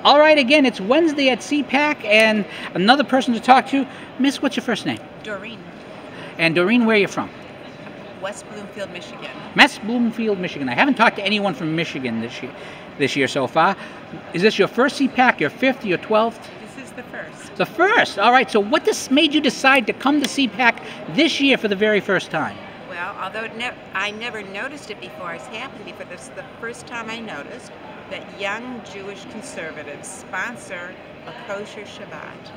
All right, again, it's Wednesday at CPAC, and another person to talk to. Miss, what's your first name? Doreen. And Doreen, where are you from? West Bloomfield, Michigan. West Bloomfield, Michigan. I haven't talked to anyone from Michigan this year so far. Is this your first CPAC, your fifth, your 12th? This is the first. The first. All right, so what made you decide to come to CPAC this year for the very first time? Well, although I never noticed it before it's happened before, this is the first time I noticed that young Jewish conservatives sponsor a kosher Shabbat.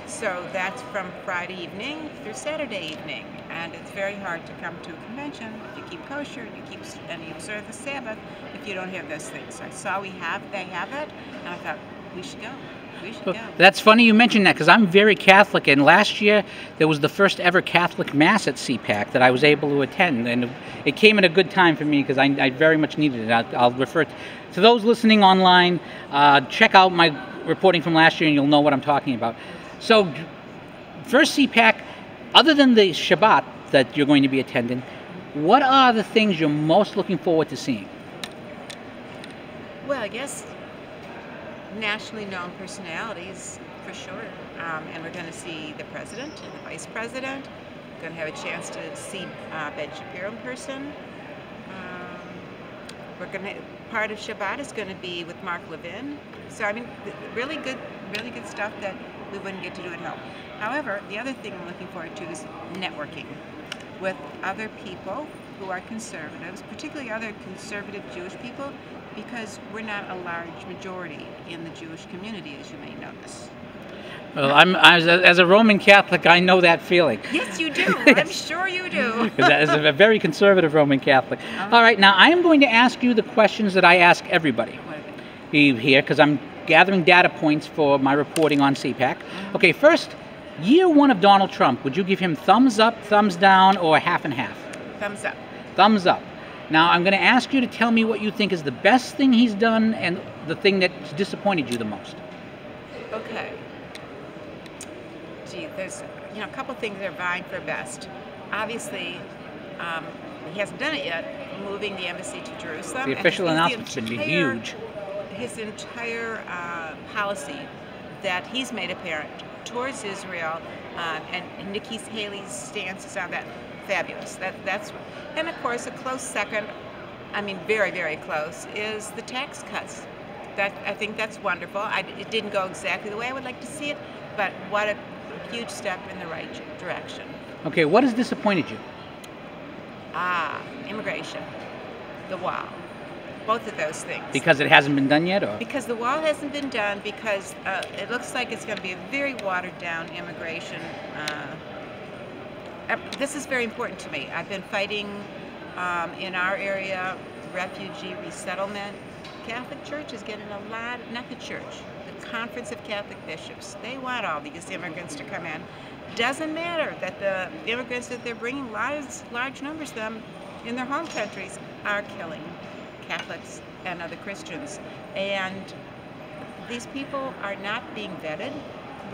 So that's from Friday evening through Saturday evening, and it's very hard to come to a convention if you keep kosher and you observe the Sabbath if you don't have those things. So I saw they have it, and I thought we should go. We should go. That's funny you mentioned that, because I'm very Catholic, and last year there was the first ever Catholic Mass at CPAC that I was able to attend, and it came at a good time for me because I very much needed it. I'll refer to those listening online. Check out my reporting from last year and you'll know what I'm talking about. So, first CPAC, other than the Shabbat that you're going to be attending, what are the things you're most looking forward to seeing? Well, I guess nationally known personalities, for sure. And we're going to see the president and the vice president. We're going to have a chance to see Ben Shapiro in person. Part of Shabbat is going to be with Mark Levin. So, I mean, really good stuff that we wouldn't get to do at home. However, the other thing I'm looking forward to is networking with other people who are conservatives, particularly other conservative Jewish people, because we're not a large majority in the Jewish community, as you may notice. Well, as a Roman Catholic, I know that feeling. Yes, you do. I'm sure you do. As a very conservative Roman Catholic. All right, now I am going to ask you the questions that I ask everybody here, because I'm gathering data points for my reporting on CPAC. Okay, first, year one of Donald Trump, would you give him thumbs up, thumbs down, or half and half? Thumbs up. Thumbs up. Now, I'm going to ask you to tell me what you think is the best thing he's done and the thing that's disappointed you the most. Okay. Gee, there's a couple things that are vying for best. Obviously, he hasn't done it yet, moving the embassy to Jerusalem. The official announcement's been huge. His entire policy that he's made apparent towards Israel, and Nikki Haley's stances on that, fabulous. And of course, a close second, I mean very, very close, is the tax cuts. I think that's wonderful. It didn't go exactly the way I would like to see it, but what a huge step in the right direction. Okay, what has disappointed you? Immigration, the wall. Both of those things. Because it hasn't been done yet, or? Because the wall hasn't been done, because it looks like it's going to be a very watered-down immigration. This is very important to me. I've been fighting in our area refugee resettlement. Catholic Church is getting a lot, not the church, the Conference of Catholic Bishops. They want all these immigrants to come in. Doesn't matter that the immigrants that they're bringing, large numbers of them in their home countries, are killing Catholics and other Christians, and these people are not being vetted.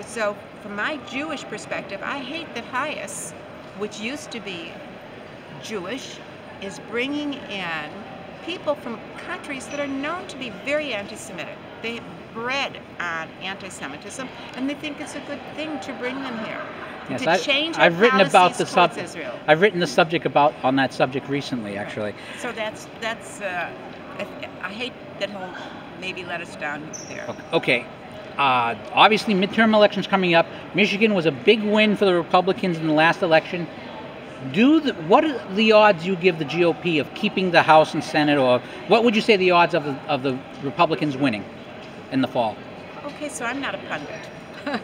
So from my Jewish perspective, I hate that Hayes, which used to be Jewish, is bringing in people from countries that are known to be very anti-Semitic. They have bred on anti-Semitism, and they think it's a good thing to bring them here. Yes, to change I've written about the subject. Israel. I've written the subject on that subject recently, actually. So that's I hate that he'll maybe let us down there. Okay. Obviously, midterm elections coming up. Michigan was a big win for the Republicans in the last election. What are the odds you give the GOP of keeping the House and Senate, or what would you say the odds of the Republicans winning in the fall? Okay, so I'm not a pundit.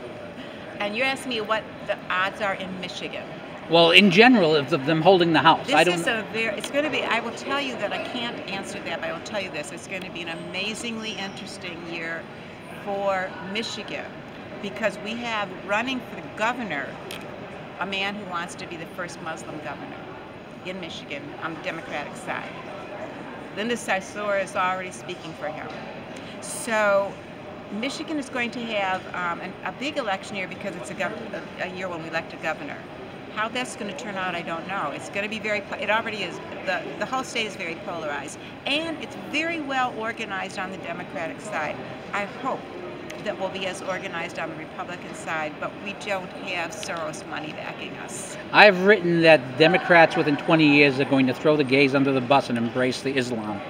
And you're asking me what the odds are in Michigan. Well, in general, of them holding the House. It's going to be, I will tell you that I can't answer that, but I will tell you this. It's going to be an amazingly interesting year for Michigan, because we have running for the governor a man who wants to be the first Muslim governor in Michigan on the Democratic side. Linda Sarsour is already speaking for him. So Michigan is going to have a big election year, because it's a year when we elect a governor. How that's going to turn out, I don't know. It's going to be very, it already is, the whole state is very polarized. And it's very well organized on the Democratic side. I hope that we'll be as organized on the Republican side, but we don't have Soros money backing us. I've written that Democrats within 20 years are going to throw the gays under the bus and embrace the Islam.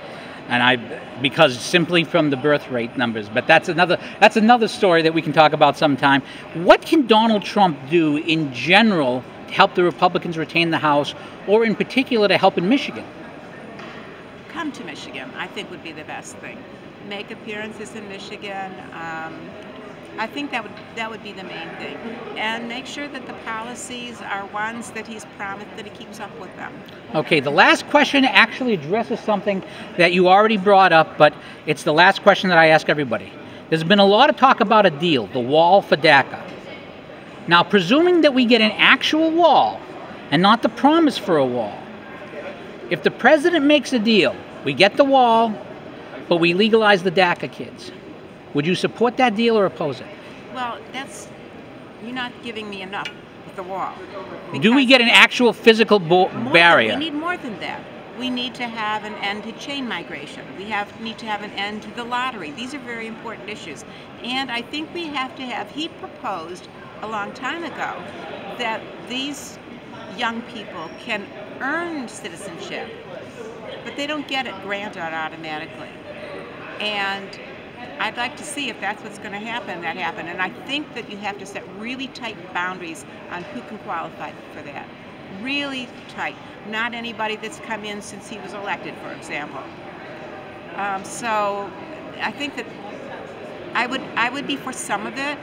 Because simply from the birth rate numbers, but that's another story that we can talk about sometime. What can Donald Trump do in general to help the Republicans retain the House, or in particular to help in Michigan? Come to Michigan, I think, would be the best thing. Make appearances in Michigan. I think that would be the main thing, and make sure that the policies are ones that he's promised that he keeps up with them. Okay, the last question actually addresses something that you already brought up, but it's the last question that I ask everybody. There's been a lot of talk about a deal, the wall for DACA. Now, presuming that we get an actual wall and not the promise for a wall, if the president makes a deal, we get the wall, but we legalize the DACA kids. Would you support that deal or oppose it? Well, you're not giving me enough with the wall. Do we get an actual physical barrier? We need more than that. We need to have an end to chain migration. We need to have an end to the lottery. These are very important issues. And I think we have to have, he proposed a long time ago that these young people can earn citizenship, but they don't get it granted automatically. And I'd like to see if that's what's going to happen, that happen. And I think that you have to set really tight boundaries on who can qualify for that. Really tight. Not anybody that's come in since he was elected, for example. So I think that I would be for some of it,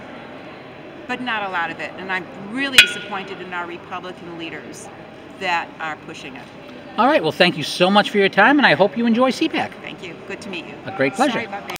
but not a lot of it. And I'm really disappointed in our Republican leaders that are pushing it. All right. Well, thank you so much for your time, and I hope you enjoy CPAC. Thank you. Good to meet you. A great pleasure. Sorry about that.